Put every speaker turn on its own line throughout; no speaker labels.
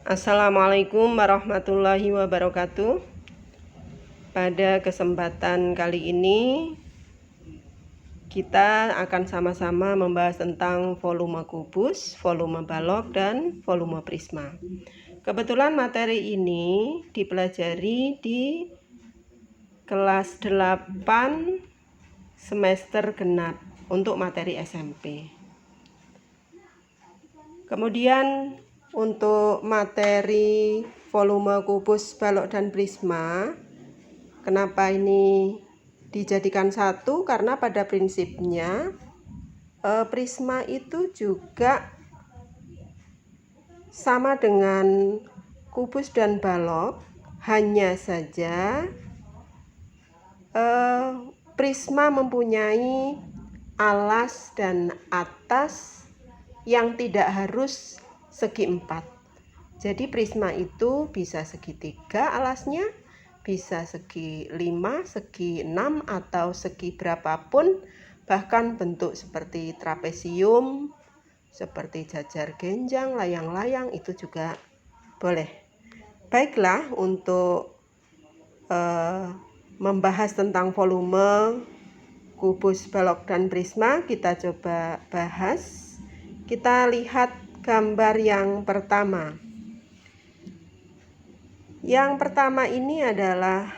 Assalamualaikum warahmatullahi wabarakatuh. Pada kesempatan kali ini kita akan sama-sama membahas tentang volume kubus, volume balok, dan volume prisma. Kebetulan materi ini dipelajari di kelas 8 semester genap untuk materi SMP. Kemudian untuk materi volume kubus, balok, dan prisma, kenapa ini dijadikan satu? Karena pada prinsipnya prisma itu juga sama dengan kubus dan balok, hanya saja prisma mempunyai alas dan atas yang tidak harus segi empat. Jadi prisma itu bisa segitiga alasnya, bisa segi 5, segi 6, atau segi berapapun, bahkan bentuk seperti trapesium, seperti jajar genjang, layang-layang, itu juga boleh. Baiklah, untuk membahas tentang volume kubus, balok, dan prisma, kita coba bahas. Kita lihat gambar yang pertama. Yang pertama ini adalah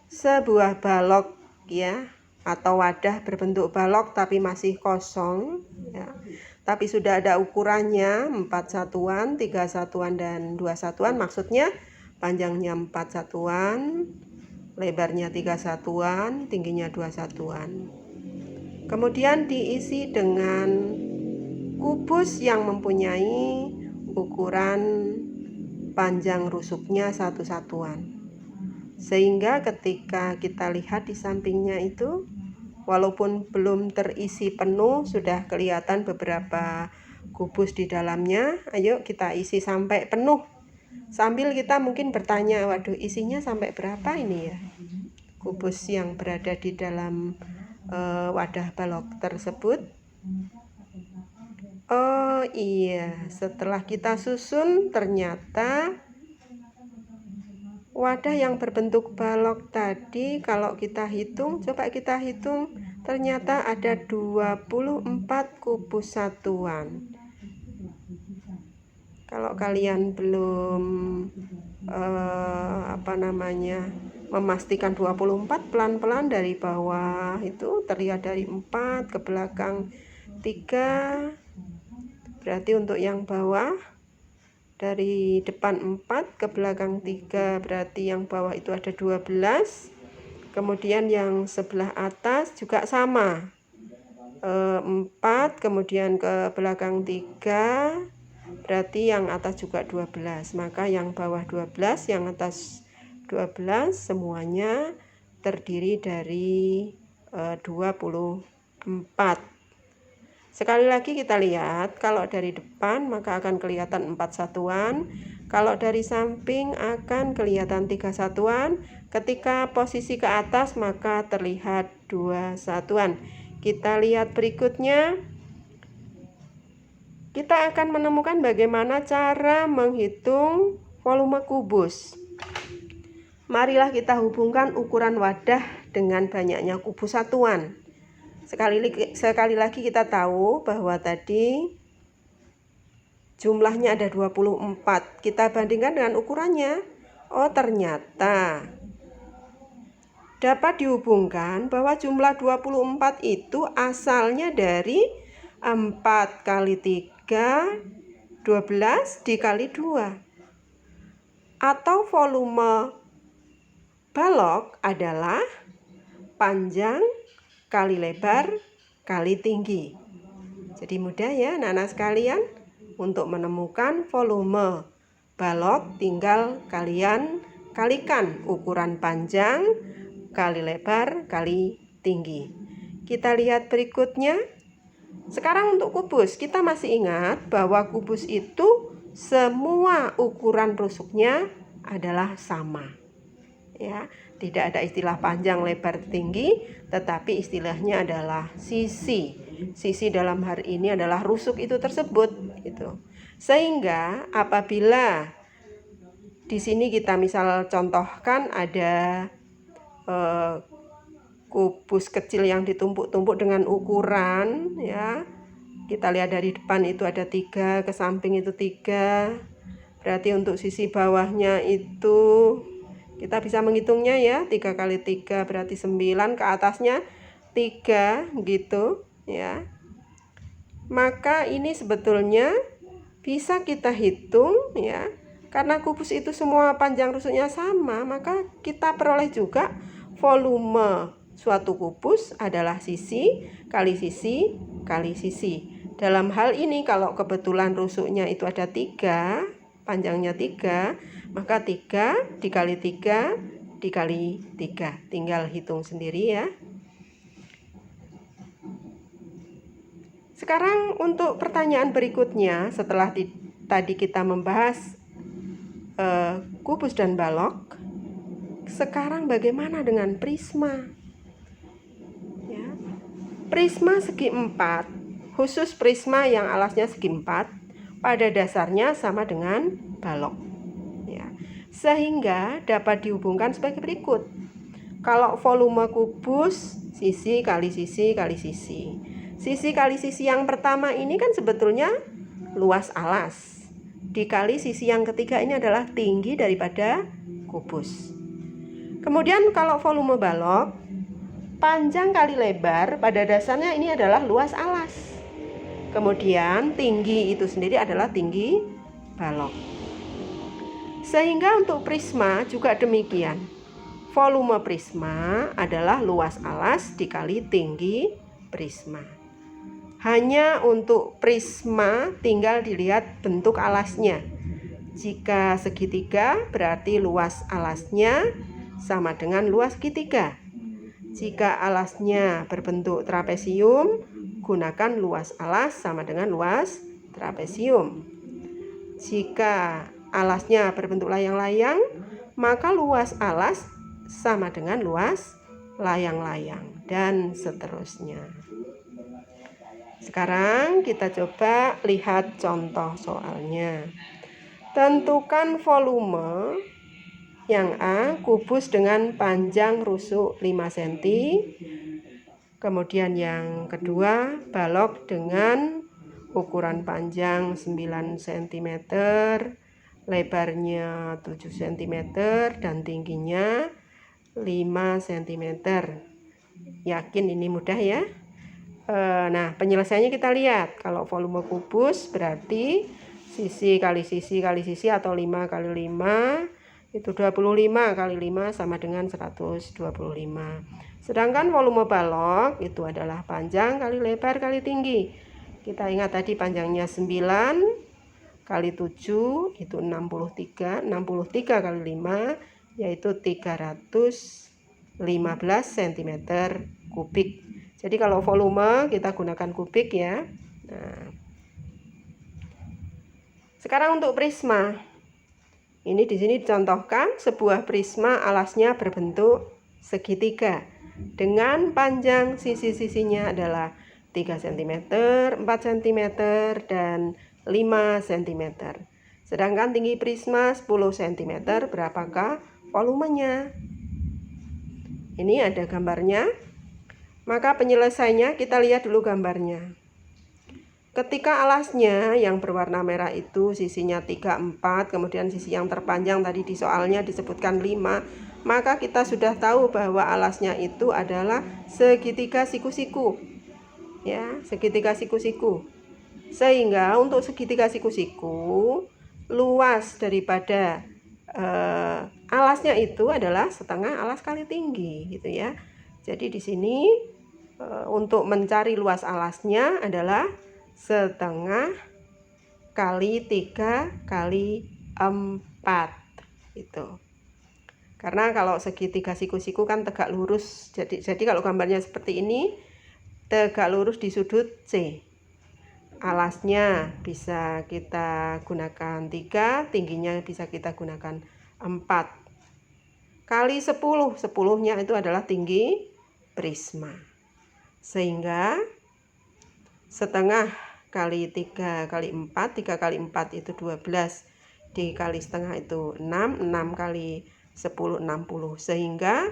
sebuah balok ya, atau wadah berbentuk balok tapi masih kosong ya. Tapi sudah ada ukurannya 4 satuan, 3 satuan, dan 2 satuan. Maksudnya panjangnya 4 satuan, lebarnya 3 satuan, tingginya 2 satuan. Kemudian diisi dengan kubus yang mempunyai ukuran panjang rusuknya 1 satuan. Sehingga ketika kita lihat di sampingnya itu, walaupun belum terisi penuh, sudah kelihatan beberapa kubus di dalamnya. Ayo kita isi sampai penuh. Sambil kita mungkin bertanya, waduh, isinya sampai berapa ini ya kubus yang berada di dalam wadah balok tersebut. Oh iya, setelah kita susun ternyata wadah yang berbentuk balok tadi, kalau kita hitung, coba kita hitung, ternyata ada 24 kubus satuan. Kalau kalian belum memastikan 24, pelan-pelan dari bawah itu terlihat dari 4 ke belakang 3. Berarti untuk yang bawah dari depan 4 ke belakang 3, berarti yang bawah itu ada 12. Kemudian yang sebelah atas juga sama, 4, kemudian ke belakang 3, berarti yang atas juga 12. Maka yang bawah 12, yang atas 12, semuanya terdiri dari 24. Sekali lagi kita lihat, kalau dari depan maka akan kelihatan 4 satuan, kalau dari samping akan kelihatan 3 satuan, ketika posisi ke atas maka terlihat 2 satuan. Kita lihat berikutnya, kita akan menemukan bagaimana cara menghitung volume kubus. Marilah kita hubungkan ukuran wadah dengan banyaknya kubus satuan. Sekali lagi kita tahu bahwa tadi jumlahnya ada 24. Kita bandingkan dengan ukurannya. Oh, ternyata dapat dihubungkan bahwa jumlah 24 itu asalnya dari 4 kali 3, 12 dikali 2. Atau volume balok adalah panjang kali lebar kali tinggi. Jadi mudah ya anak-anak sekalian, untuk menemukan volume balok tinggal kalian kalikan ukuran panjang kali lebar kali tinggi. Kita lihat berikutnya. Sekarang untuk kubus, kita masih ingat bahwa kubus itu semua ukuran rusuknya adalah sama. Ya, tidak ada istilah panjang, lebar, tinggi, tetapi istilahnya adalah sisi. Sisi dalam hari ini adalah rusuk itu tersebut. Gitu. Sehingga apabila di sini kita misal contohkan ada kubus kecil yang ditumpuk-tumpuk dengan ukuran, ya, kita lihat dari depan itu ada 3, ke samping itu 3, berarti untuk sisi bawahnya itu kita bisa menghitungnya ya, 3 kali 3 berarti 9, ke atasnya 3 gitu ya. Maka ini sebetulnya bisa kita hitung ya, karena kubus itu semua panjang rusuknya sama, maka kita peroleh juga volume suatu kubus adalah sisi kali sisi kali sisi. Dalam hal ini kalau kebetulan rusuknya itu ada 3, panjangnya 3, maka 3 dikali 3 dikali 3. Tinggal hitung sendiri ya. Sekarang untuk pertanyaan berikutnya, setelah tadi kita membahas kubus dan balok, sekarang bagaimana dengan prisma? Ya. Prisma segi 4, khusus prisma yang alasnya segi 4, pada dasarnya sama dengan balok. Ya. Sehingga dapat dihubungkan sebagai berikut. Kalau volume kubus, sisi kali sisi kali sisi. Sisi kali sisi yang pertama ini kan sebetulnya luas alas. Dikali sisi yang ketiga ini adalah tinggi daripada kubus. Kemudian kalau volume balok, panjang kali lebar pada dasarnya ini adalah luas alas. Kemudian tinggi itu sendiri adalah tinggi balok. Sehingga untuk prisma juga demikian. Volume prisma adalah luas alas dikali tinggi prisma. Hanya untuk prisma tinggal dilihat bentuk alasnya. Jika segitiga berarti luas alasnya sama dengan luas segitiga. Jika alasnya berbentuk trapesium, gunakan luas alas sama dengan luas trapesium. Jika alasnya berbentuk layang-layang, maka luas alas sama dengan luas layang-layang, dan seterusnya. Sekarang kita coba lihat contoh soalnya. Tentukan volume yang A, kubus dengan panjang rusuk 5 cm. Kemudian yang kedua, balok dengan ukuran panjang 9 cm, lebarnya 7 cm, dan tingginya 5 cm. Yakin ini mudah ya? Nah, penyelesaiannya kita lihat. Kalau volume kubus berarti sisi kali sisi kali sisi atau 5 kali 5 itu 25 kali 5 sama dengan 125. Sedangkan volume balok itu adalah panjang kali lebar kali tinggi. Kita ingat tadi panjangnya 9 kali 7 itu 63. 63 kali 5 yaitu 315 cm kubik. Jadi kalau volume kita gunakan kubik ya. Nah, sekarang untuk prisma. Ini di sini dicontohkan sebuah prisma alasnya berbentuk segitiga dengan panjang sisi-sisinya adalah 3 cm, 4 cm, dan 5 cm. Sedangkan tinggi prisma 10 cm, berapakah volumenya? Ini ada gambarnya. Maka penyelesaiannya kita lihat dulu gambarnya. Ketika alasnya yang berwarna merah itu sisinya 3, 4, kemudian sisi yang terpanjang tadi di soalnya disebutkan 5, maka kita sudah tahu bahwa alasnya itu adalah segitiga siku-siku. Ya, segitiga siku-siku. Sehingga untuk segitiga siku-siku, luas daripada alasnya itu adalah setengah alas kali tinggi gitu ya. Jadi di sini untuk mencari luas alasnya adalah setengah kali 3 kali 4 itu. Karena kalau segitiga siku-siku kan tegak lurus. Jadi kalau gambarnya seperti ini, tegak lurus di sudut C. Alasnya bisa kita gunakan 3, tingginya bisa kita gunakan 4. Kali 10, 10-nya itu adalah tinggi prisma. Sehingga setengah kali 3 kali 4, 3 kali 4 itu 12, dikali setengah itu 6, 6 kali 10, 60. Sehingga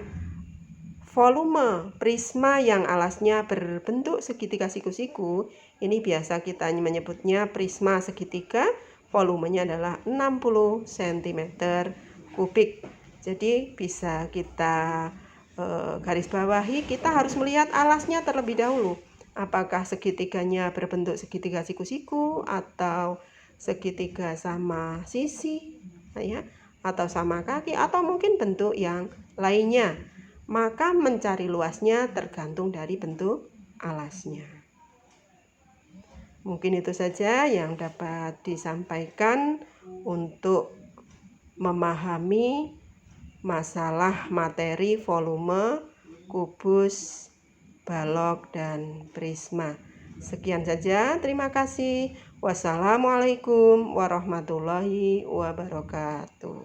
volume prisma yang alasnya berbentuk segitiga siku-siku, ini biasa kita menyebutnya prisma segitiga, volumenya adalah 60 cm kubik. Jadi bisa kita garis bawahi, kita harus melihat alasnya terlebih dahulu. Apakah segitiganya berbentuk segitiga siku-siku atau segitiga sama sisi, ya, atau sama kaki, atau mungkin bentuk yang lainnya. Maka mencari luasnya tergantung dari bentuk alasnya. Mungkin itu saja yang dapat disampaikan untuk memahami masalah materi volume, kubus, balok, dan prisma. Sekian saja, terima kasih. Wassalamualaikum warahmatullahi wabarakatuh.